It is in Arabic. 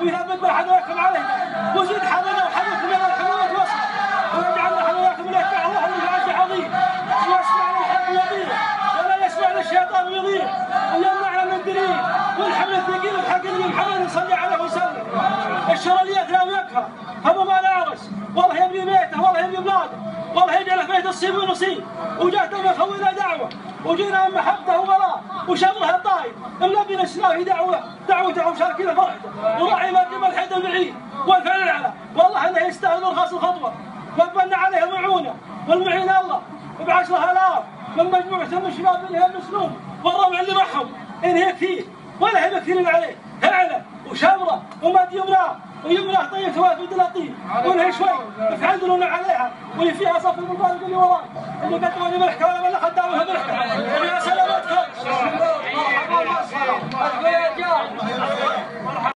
ويثبت ما حماكم علينا وزيد حمانا وحماكم الى الحماية وصل ويجعلنا حماكم الى الله المجعل عظيم ويسمعنا الحق يضيع ولا يسمعنا الشيطان يضيع ويمنعنا من دليل والحمل الثقيل بحق النبي محمد صلى عليه وسلم. الشرعيات لا يكفر هذا ما نعرس والله يبني بيته والله يبني بلاده والله يجعل في بيت الصيب ونصيب وجاءت ما خوينا دعوه وجينا محبته وغلاه وشمره الطايف ملبي الاسلام في دعوته ومشاركين فرحته وراعي مركب الحيد البعيد والفعل الاعلى والله انه يستاهل ارخص الخطوه وقبلنا عليه المعونه والمعين الله ب10,000 من مجموعه من الشباب اللي هم المسلوم والروع اللي معهم ان هي كثير ولا هي مكثيرين عليه فعله وشمره ومد يمناه ويمناه طيب توافد الطين وله شوي يفعلون عليها واللي فيها صف المبارك اللي وراي اللي قدموا لي ملحكه ولا خدامها ملحكه ويا سلامتكم.